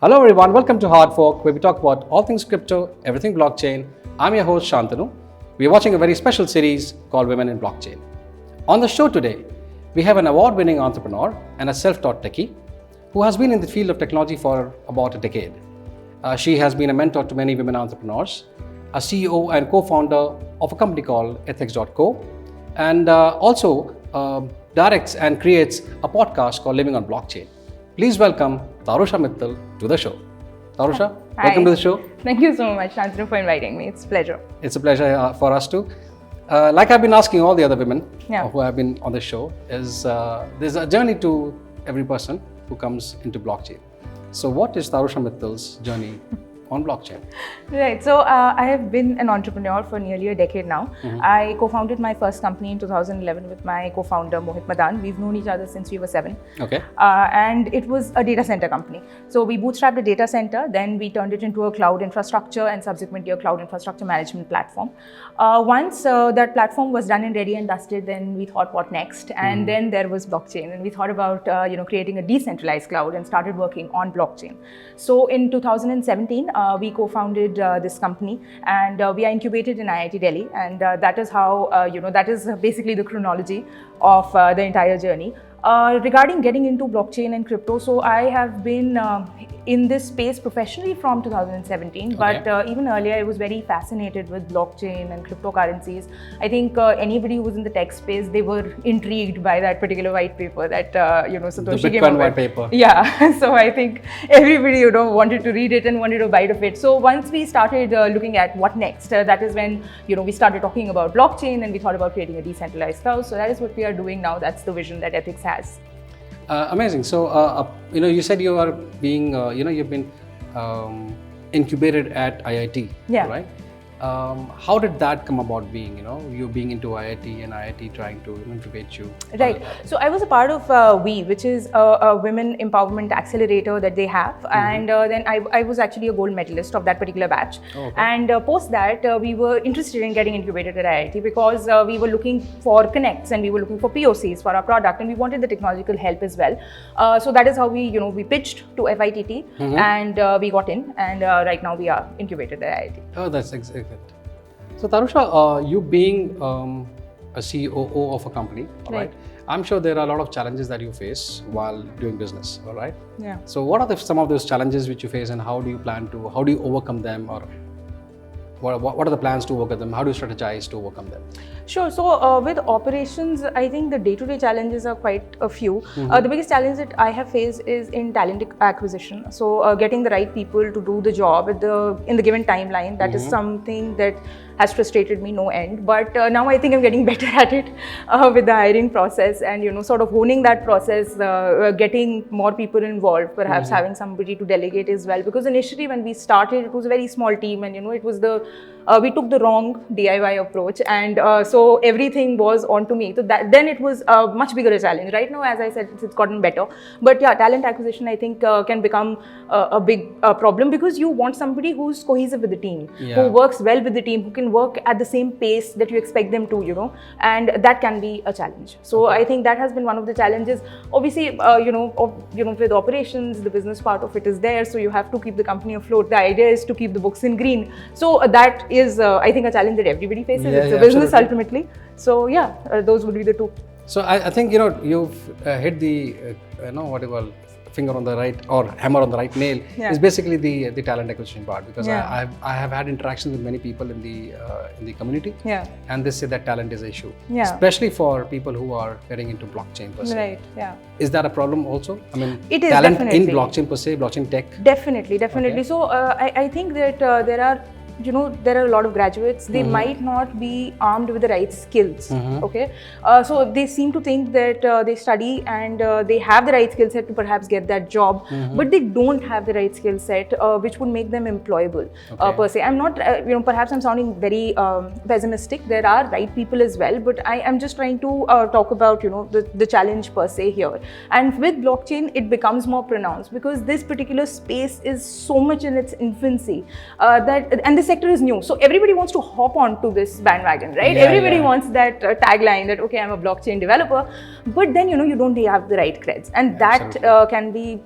Hello everyone, welcome to Hard Fork, where we talk about all things crypto, everything blockchain. I'm your host Shantanu. We are watching a very special series called Women in Blockchain. On the show today, we have an award-winning entrepreneur and a self-taught techie who has been in the field of technology for about a decade. She has been a mentor to many women entrepreneurs, a CEO and co-founder of a company called Ethx.co, and also directs and creates a podcast called Living on Blockchain. Please welcome Tarusha Mittal to the show. Tarusha, Hi. welcome to the show. Thank you so much, Shantanu, for inviting me. It's a pleasure. It's a pleasure for us too. Like I've been asking all the other women who have been on the show, there's a journey to every person who comes into blockchain. So what is Tarusha Mittal's journey on blockchain? Right. So I have been an entrepreneur for nearly a decade now. I co-founded my first company in 2011 with my co-founder Mohit Madan. We've known each other since we were 7. Okay. And it was a data center company. So we bootstrapped a data center, then we turned it into a cloud infrastructure and subsequently a cloud infrastructure management platform. Once that platform was done and ready and dusted, then we thought, what next? And then there was blockchain, and we thought about creating a decentralized cloud and started working on blockchain. So in 2017, we co-founded this company, and we are incubated in IIT Delhi, and that is how that is basically the chronology of the entire journey. Regarding getting into blockchain and crypto, so I have been in this space professionally from 2017, but even earlier I was very fascinated with blockchain and cryptocurrencies. I think anybody who was in the tech space, they were intrigued by that particular white paper that Satoshi The came Bitcoin up white with. paper. Yeah, so I think everybody wanted to read it and wanted a bite of it. So once we started looking at what next, that is when we started talking about blockchain and we thought about creating a decentralized cloud. So that is what we are doing now. That's the vision that Ethx has. Amazing. So, you said you are being, you've been incubated at IIT, right? How did that come about being, you being into IIT and IIT trying to incubate you? Right. So I was a part of WE, which is a women empowerment accelerator that they have. And then I was actually a gold medalist of that particular batch. And post that, we were interested in getting incubated at IIT because we were looking for connects and we were looking for POCs for our product, and we wanted the technological help as well. So that is how we pitched to FITT and we got in, and right now we are incubated at IIT. Oh, that's exactly. So Tarusha, you being a COO of a company, all right? I'm sure there are a lot of challenges that you face while doing business, all right? Yeah. So what are some of those challenges which you face, and how do you overcome them, or what are the plans to overcome them? How do you strategize to overcome them? Sure. So with operations, I think the day-to-day challenges are quite a few. The biggest challenge that I have faced is in talent acquisition. So getting the right people to do the job in the given timeline, that is something that has frustrated me no end. But now I think I'm getting better at it with the hiring process and sort of honing that process, getting more people involved, perhaps having somebody to delegate as well. Because initially when we started, it was a very small team, and it was we took the wrong DIY approach, and so everything was onto me. So then it was a much bigger challenge. Right now, as I said, it's gotten better. But yeah, talent acquisition, I think, can become a big problem, because you want somebody who's cohesive with the team, who works well with the team, who can work at the same pace that you expect them to, and that can be a challenge. So I think that has been one of the challenges. Obviously, with operations, the business part of it is there, so you have to keep the company afloat. The idea is to keep the books in green. So that is, I think, a challenge that everybody faces. It's a business ultimately. So yeah, those would be the two. So I think you've hit the finger on the right, or hammer on the right nail. Is basically the talent acquisition part, because I have had interactions with many people in the community, and they say that talent is an issue, especially for people who are getting into blockchain per se. Right. Yeah. Is that a problem also? I mean, it is talent definitely. in blockchain per se, blockchain tech. Definitely. Okay. So I think that there are a lot of graduates, they might not be armed with the right skills, so they seem to think that they study and they have the right skill set to perhaps get that job, but they don't have the right skill set which would make them employable per se. I'm not, perhaps I'm sounding very pessimistic. There are right people as well, but I am just trying to talk about, the challenge per se here. And with blockchain, it becomes more pronounced, because this particular space is so much in its infancy and the sector is new, so everybody wants to hop onto this bandwagon, right? Everybody wants that tagline that, okay, I'm a blockchain developer, but then you don't have the right creds, and that can be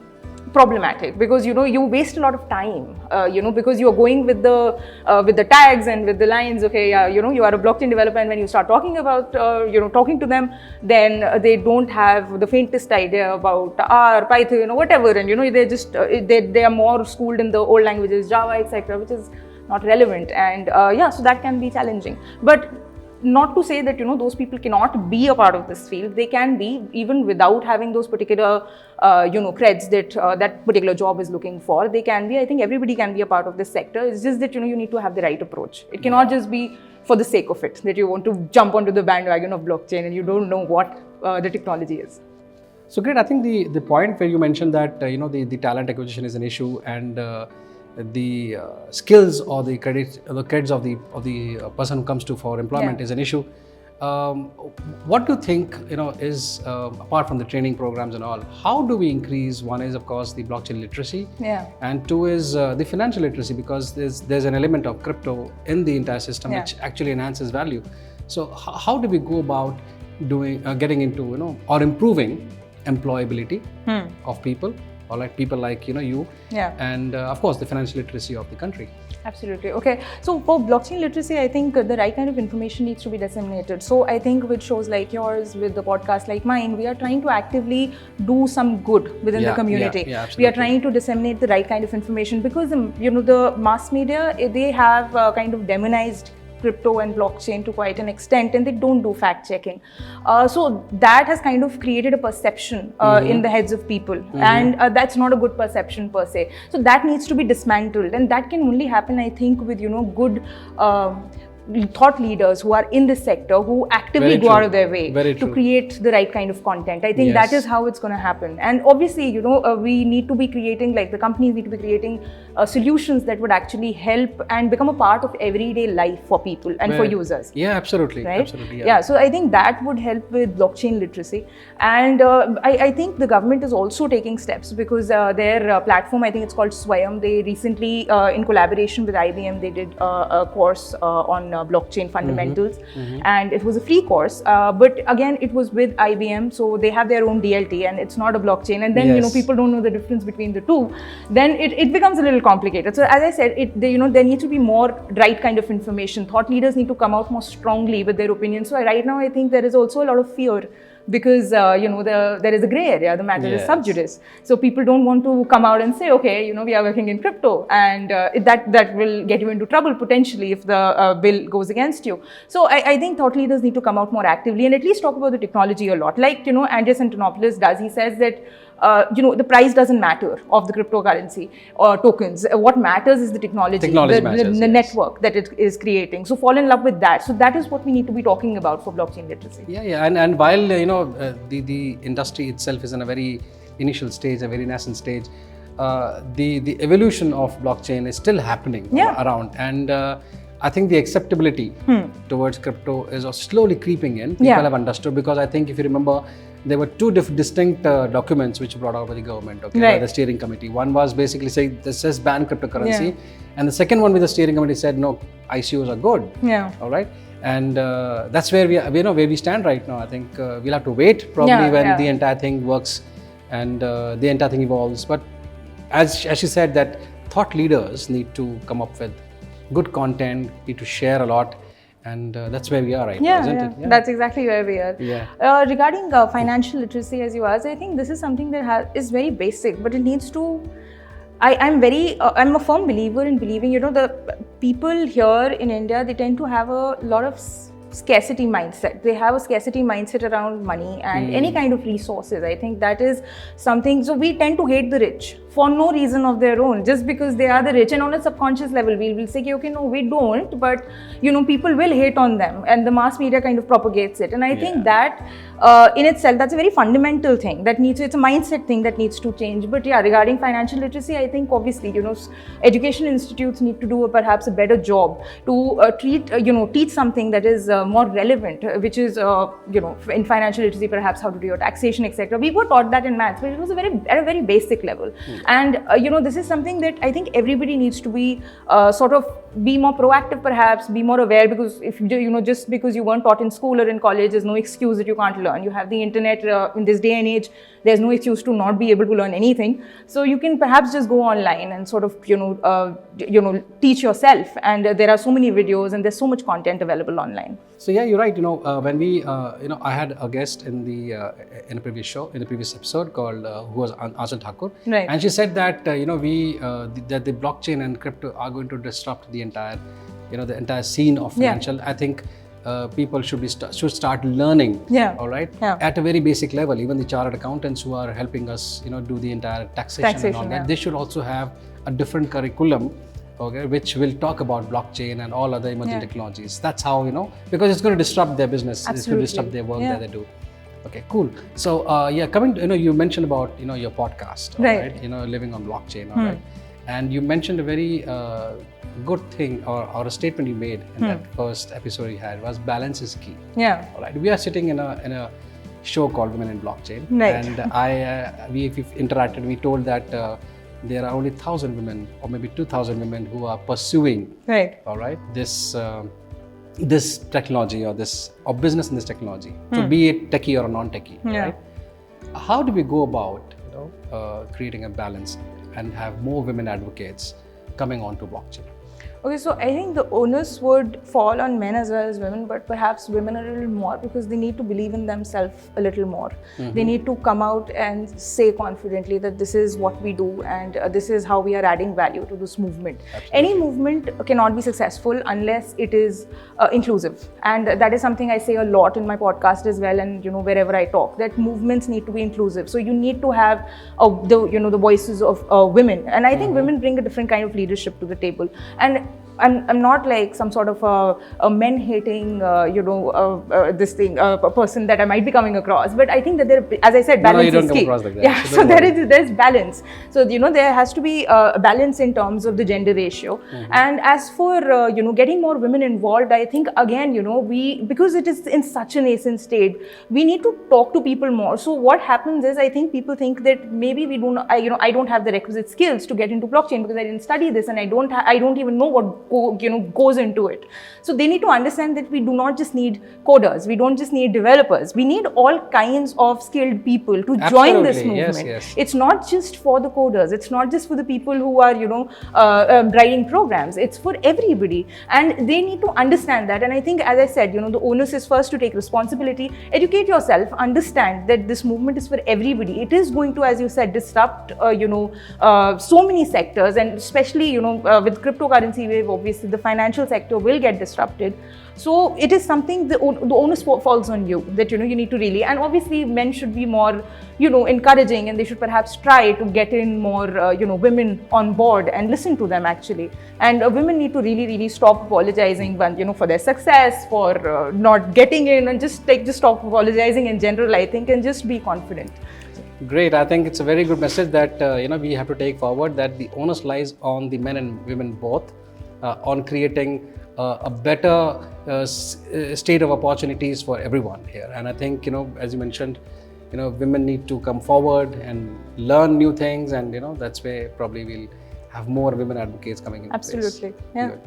problematic, because you waste a lot of time, because you're going with the tags and with the lines. Okay, you are a blockchain developer, and when you start talking about talking to them, then they don't have the faintest idea about R, Python, whatever, and they just they are more schooled in the old languages, Java, etc., which is not relevant. And so that can be challenging. But not to say that those people cannot be a part of this field. They can be, even without having those particular creds that that particular job is looking for. They can be. I think everybody can be a part of this sector. It's just that you need to have the right approach. It cannot just be for the sake of it, that you want to jump onto the bandwagon of blockchain and you don't know what the technology is. So great. I think the point where you mentioned that the talent acquisition is an issue, and the skills or the creds of the person who comes to for employment is an issue. What do you think is apart from the training programs and all, how do we increase? One is of course the blockchain literacy, and two is the financial literacy, because there's an element of crypto in the entire system which actually enhances value. So how do we go about getting into or improving employability of people, or like people like you, and of course the financial literacy of the country? Absolutely. Okay. So for blockchain literacy, I think the right kind of information needs to be disseminated. So I think with shows like yours, with the podcast like mine, we are trying to actively do some good within the community. We are trying to disseminate the right kind of information, because the mass media, they have kind of demonized crypto and blockchain to quite an extent, and they don't do fact checking. So that has kind of created a perception in the heads of people, and that's not a good perception per se. So that needs to be dismantled, and that can only happen, I think, with good thought leaders who are in this sector, who actively go out of their way to create the right kind of content. I think that is how it's going to happen. And obviously, we need to be creating, like the companies need to be creating solutions that would actually help and become a part of everyday life for people and for users. Yeah, absolutely. Right? Absolutely. Yeah. So I think that would help with blockchain literacy. And I think the government is also taking steps, because their platform, I think it's called Swayam, they recently, in collaboration with IBM, they did a course on blockchain fundamentals, and it was a free course, but again it was with IBM, so they have their own DLT and it's not a blockchain, and then people don't know the difference between the two, then it becomes a little complicated. So as I said, there needs to be more right kind of information. Thought leaders need to come out more strongly with their opinions. So right now I think there is also a lot of fear, because there is a gray area, the matter is sub judice. So people don't want to come out and say, okay, we are working in crypto, and that will get you into trouble potentially if the bill goes against you. So I think thought leaders need to come out more actively and at least talk about the technology a lot. Like Andreas Antonopoulos does. He says that the price doesn't matter of the cryptocurrency or tokens. What matters is the technology, the network that it is creating. So fall in love with that. So that is what we need to be talking about for blockchain literacy. And while the industry itself is in a very initial stage, a very nascent stage, the evolution of blockchain is still happening around, and I think the acceptability towards crypto is slowly creeping in. People have understood, because I think if you remember, there were two distinct documents which were brought out by the government, by the steering committee. One was basically saying this says ban cryptocurrency, and the second one with the steering committee said no, ICOs are good. All right, and that's where where we stand right now. I think we'll have to wait probably when the entire thing works and the entire thing evolves. But as she said, that thought leaders need to come up with good content, need to share a lot. And that's where we are right now, isn't it? Yeah. That's exactly where we are. Regarding financial literacy, as you asked, I think this is something that is very basic, but it needs to. I'm a firm believer in believing, the people here in India, they tend to have a lot of scarcity mindset. They have a scarcity mindset around money and any kind of resources. I think that is something. So we tend to hate the rich for no reason of their own, just because they are the rich, and on a subconscious level we will say, okay, no, we don't, but people will hate on them, and the mass media kind of propagates it. And I think that in itself, that's a very fundamental thing that it's a mindset thing that needs to change. But regarding financial literacy, I think obviously education institutes need to do perhaps a better job to teach something that is more relevant, which is in financial literacy, perhaps how to do your taxation, etc. We were taught that in maths, but it was at a very basic level. And this is something that I think everybody needs to be sort of be more proactive, perhaps be more aware, because if just because you weren't taught in school or in college, there's no excuse that you can't learn. You have the internet in this day and age. There's no excuse to not be able to learn anything. So you can perhaps just go online and sort of teach yourself. And there are so many videos and there's so much content available online. So yeah, you're right. When we I had a guest in a previous show, in the previous episode called who was Anjan Thakur, right. And she said that that the blockchain and crypto are going to disrupt the entire scene of financial. I think people should start learning. All right. At a very basic level, even the chartered accountants who are helping us, do the entire taxation and all that, they should also have a different curriculum. Okay, which will talk about blockchain and all other emerging technologies. That's how, because it's going to disrupt their business. Absolutely. It's going to disrupt their work that they do. Okay, cool. So, coming to, you mentioned about, your podcast, right? Living on blockchain, all right? And you mentioned a very good thing or a statement you made in that first episode you had was balance is key. All right. We are sitting in a show called Women in Blockchain. Right. And we've interacted, we told that there are only 1,000 women or maybe 2,000 women who are pursuing all right, this technology or business in this technology. So be it techie or non-techie, right? How do we go about creating a balance and have more women advocates coming onto blockchain? Okay, so I think the onus would fall on men as well as women, but perhaps women a little more because they need to believe in themselves a little more. They need to come out and say confidently that this is what we do and this is how we are adding value to this movement. Absolutely. Any movement cannot be successful unless it is inclusive, and that is something I say a lot in my podcast as well, and wherever I talk, that movements need to be inclusive. So you need to have the voices of women, and I think women bring a different kind of leadership to the table. And I'm not like some sort of a men-hating, a person that I might be coming across. But I think that there, as I said, balance is key. Like that. Yeah, so there's balance. So there has to be a balance in terms of the gender ratio. And as for getting more women involved, I think again because it is in such a nascent state, we need to talk to people more. So what happens is, I think people think that maybe we don't. I don't have the requisite skills to get into blockchain because I didn't study this, and I don't even know what goes into it. So they need to understand that we do not just need coders, we don't just need developers, we need all kinds of skilled people to join this movement. Yes. It's not just for the coders, it's not just for the people who are writing programs, it's for everybody, and they need to understand that. And I think, as I said, the onus is first to take responsibility, educate yourself, understand that this movement is for everybody. It is going to, as you said, disrupt so many sectors, and especially with cryptocurrency wave, obviously the financial sector will get disrupted. So it is something, the onus falls on you, that you need to really, and obviously men should be more encouraging, and they should perhaps try to get in more women on board and listen to them actually. And women need to really stop apologizing for their success, for not getting in, and just stop apologizing in general, I think, and just be confident. Great. I think it's a very good message that we have to take forward, that the onus lies on the men and women both on creating a better state of opportunities for everyone here. And I think, as you mentioned, women need to come forward and learn new things, and that's where probably we'll have more women advocates coming in. Absolutely. Place. Yeah. Good.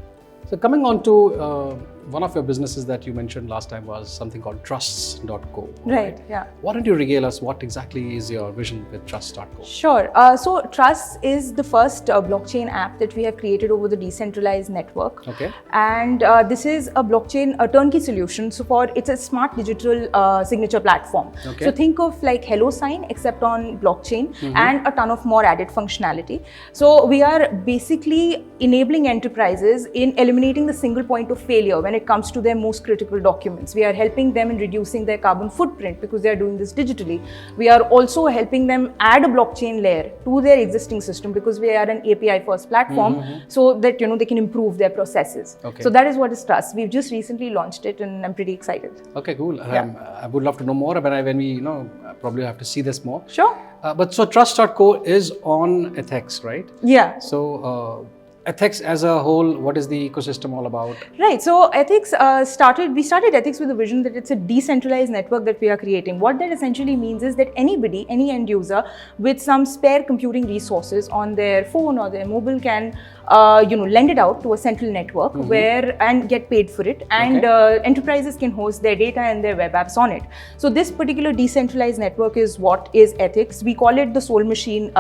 So coming on to one of your businesses that you mentioned last time was something called trusts.co. Right, yeah. Why don't you regale us what exactly is your vision with trusts.co? Sure. So Trusts is the first blockchain app that we have created over the decentralized network. Okay. And this is a blockchain, a turnkey solution. So it's a smart digital signature platform. Okay. So think of like HelloSign except on blockchain, and a ton of more added functionality. So we are basically enabling enterprises in eliminating the single point of failure when it comes to their most critical documents. We are helping them in reducing their carbon footprint because they are doing this digitally. We are also helping them add a blockchain layer to their existing system because we are an API first platform, so that they can improve their processes. Okay. So that is what is Trust. We've just recently launched it, and I'm pretty excited. Okay, cool. Yeah. I would love to know more about it when we probably have to see this more. Sure. But so Trust.co is on Ethx, right? Yeah. So Ethx as a whole, what is the ecosystem all about? Right. So Ethx we started Ethx with the vision that it's a decentralized network that we are creating. What that essentially means is that anybody, any end user with some spare computing resources on their phone or their mobile can lend it out to a central network and get paid for it, and enterprises can host their data and their web apps on it. So this particular decentralized network is what is Ethx. We call it the Soul Machine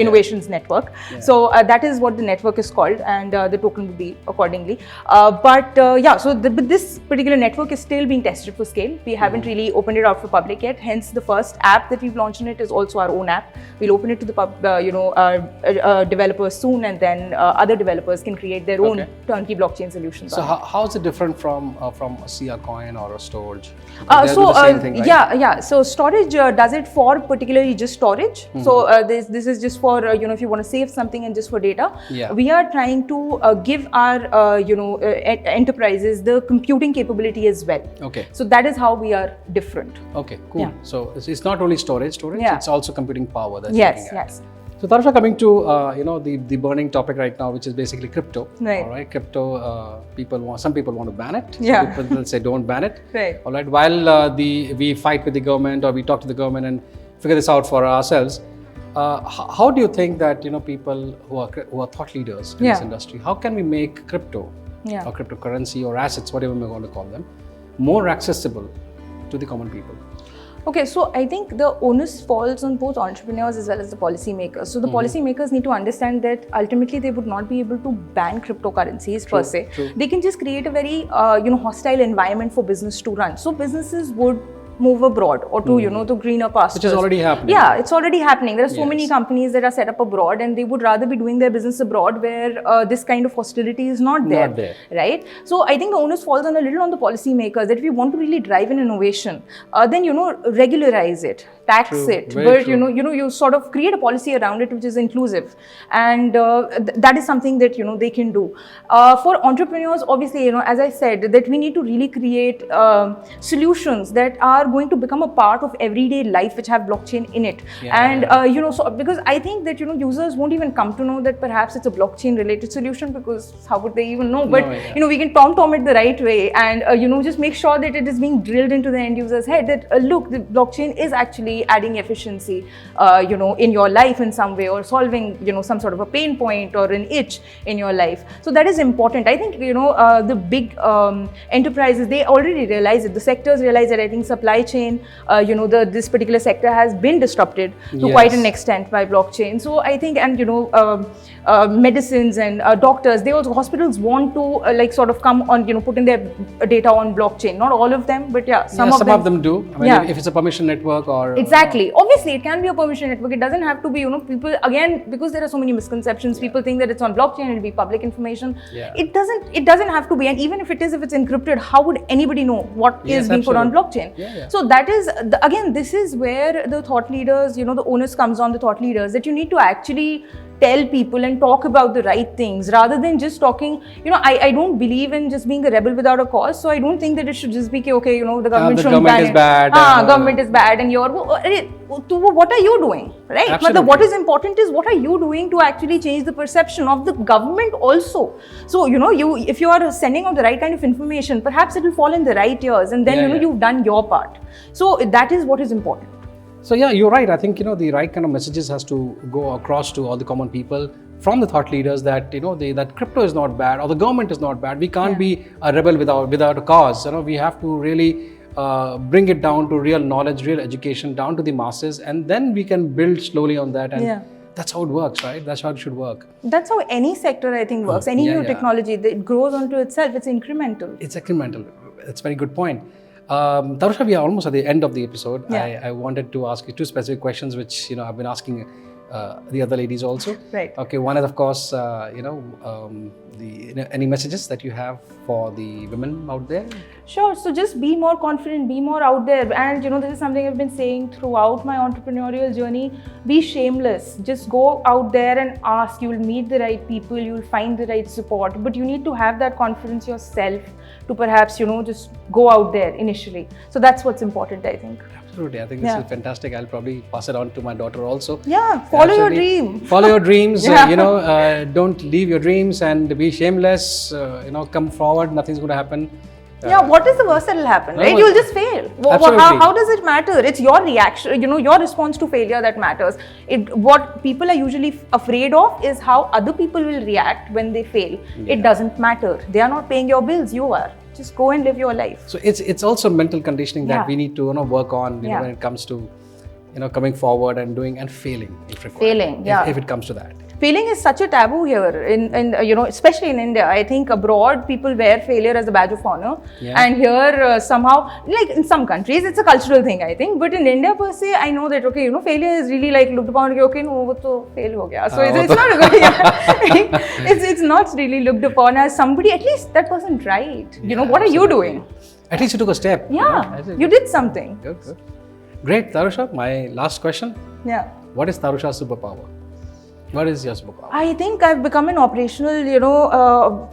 Innovations Network. So that is what the network is called, and the token will be accordingly. But this particular network is still being tested for scale. We haven't really opened it out for public yet. Hence, the first app that we've launched in it is also our own app. We'll open it to the developers soon, and then other developers can create their own turnkey blockchain solutions. So how is it different from a CR coin or a storage? Thing, right? So storage does it for particularly just storage. So this is just for if you want to save something and just for data. We are trying to give our enterprises the computing capability as well. Okay. So that is how we are different. Okay, cool. Yeah. So it's not only storage. It's also computing power. That's yes. So Tarusha, coming to the burning topic right now, which is basically crypto. Right. All right, crypto. Some people want to ban it. Yeah. Some people say don't ban it. Right. All right. While we fight with the government, or we talk to the government and figure this out for ourselves, how do you think that people who are thought leaders in this industry, how can we make crypto or cryptocurrency or assets, whatever we're going to call them, more accessible to the common people? Okay, so I think the onus falls on both entrepreneurs as well as the policymakers. So the policymakers need to understand that ultimately they would not be able to ban cryptocurrencies per se. True. They can just create a very hostile environment for business to run. So businesses would move abroad or to to greener pastures. Which is already happening. Yeah, it's already happening. There are so many companies that are set up abroad, and they would rather be doing their business abroad where this kind of hostility is not there. Right? So I think the onus falls on a little on the policymakers that if you want to really drive an innovation, then regularize it, tax it, but you sort of create a policy around it which is inclusive, and that is something that they can do. For entrepreneurs, obviously, as I said, that we need to really create solutions that are going to become a part of everyday life which have blockchain in it. So because I think that users won't even come to know that perhaps it's a blockchain related solution, because how would they even know? But we can tom it the right way, and just make sure that it is being drilled into the end user's head that look, the blockchain is actually adding efficiency in your life in some way, or solving some sort of a pain point or an itch in your life. So that is important. I think the big enterprises, they already realize it. The sectors realize that. I think supply chain, this particular sector has been disrupted to quite an extent by blockchain. So I think, and medicines and doctors, hospitals want to sort of come on, put in their data on blockchain. Not all of them, but some of them do. I mean, if it's a permission network or exactly. Obviously, it can be a permission network. It doesn't have to be. People, again, because there are so many misconceptions. People think that it's on blockchain. It'll be public information. It doesn't have to be. And even if it is, if it's encrypted, how would anybody know what is being put on blockchain? So that is again, this is where the thought leaders, the onus comes on the thought leaders, that you need to actually tell people and talk about the right things rather than just talking. I don't believe in just being a rebel without a cause. So I don't think that it should just be okay. The government shouldn't ban it. Government is bad, and what are you doing, right? But what is important is what are you doing to actually change the perception of the government also. So if you are sending out the right kind of information, perhaps it will fall in the right ears, and then you've done your part. So that is what is important. So you're right. I think the right kind of messages has to go across to all the common people from the thought leaders that that crypto is not bad or the government is not bad. We can't be a rebel without a cause. We have to really bring it down to real knowledge, real education, down to the masses, and then we can build slowly on that. And that's how it works, right? That's how it should work. That's how any sector, I think, works. Any new technology, it grows onto itself. It's incremental. It's incremental. That's a very good point. Tarusha, we are almost at the end of the episode. I wanted to ask you two specific questions, which I've been asking the other ladies also. Right. Okay. One is, of course, any messages that you have for the women out there? Sure. So just be more confident, be more out there. And this is something I've been saying throughout my entrepreneurial journey. Be shameless. Just go out there and ask. You'll meet the right people. You'll find the right support. But you need to have that confidence yourself to perhaps, just go out there initially. So that's what's important, I think. Absolutely. I think this is fantastic. I'll probably pass it on to my daughter also. Yeah, follow your Absolutely. dream. Follow your dreams. Yeah. Don't leave your dreams and be shameless. Come forward. Nothing's going to happen. Yeah, what is the worst that will happen, right? You'll just fail. Absolutely. How does it matter? It's your reaction, your response to failure that matters. What people are usually afraid of is how other people will react when they fail. It doesn't matter. They are not paying your bills, you are. Just go and live your life. So it's also mental conditioning that we need to work on when it comes to coming forward and doing and failing if required. Failing, yeah. If it comes to that. Failing is such a taboo here, especially in India. I think abroad people wear failure as a badge of honor, and here somehow, like in some countries, it's a cultural thing. I think, but in India per se, I know that failure is really like looked upon. Okay, no, wo to fail ho gaya. So it's not a good. It's not really looked upon as somebody. At least that person tried. What are you doing? At least you took a step. Yeah, you did something. Good. Great, Tarusha. My last question. Yeah. What is Tarusha's superpower? What is your superpower? I think I've become an operational,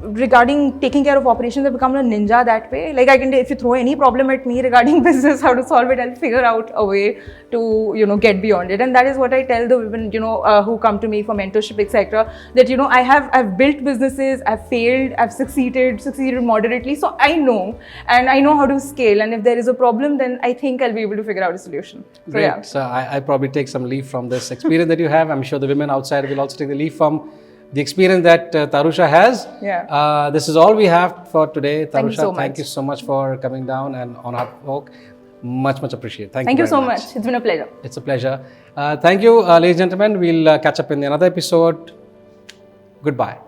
regarding taking care of operations, I've become a ninja that way. Like if you throw any problem at me regarding business, how to solve it, I'll figure out a way to, get beyond it. And that is what I tell the women, who come to me for mentorship, etc. That, I've built businesses, I've failed, I've succeeded moderately. So I know how to scale. And if there is a problem, then I think I'll be able to figure out a solution. Great. So, yeah. So I probably take some leaf from this experience that you have. I'm sure the women outside will also take the leaf from the experience that Tarusha has. Yeah. This is all we have for today. Tarusha, thank you so much for coming down and on our talk. Much appreciated. Thank you so much. It's been a pleasure. It's a pleasure. Thank you, ladies and gentlemen. We'll catch up in another episode. Goodbye.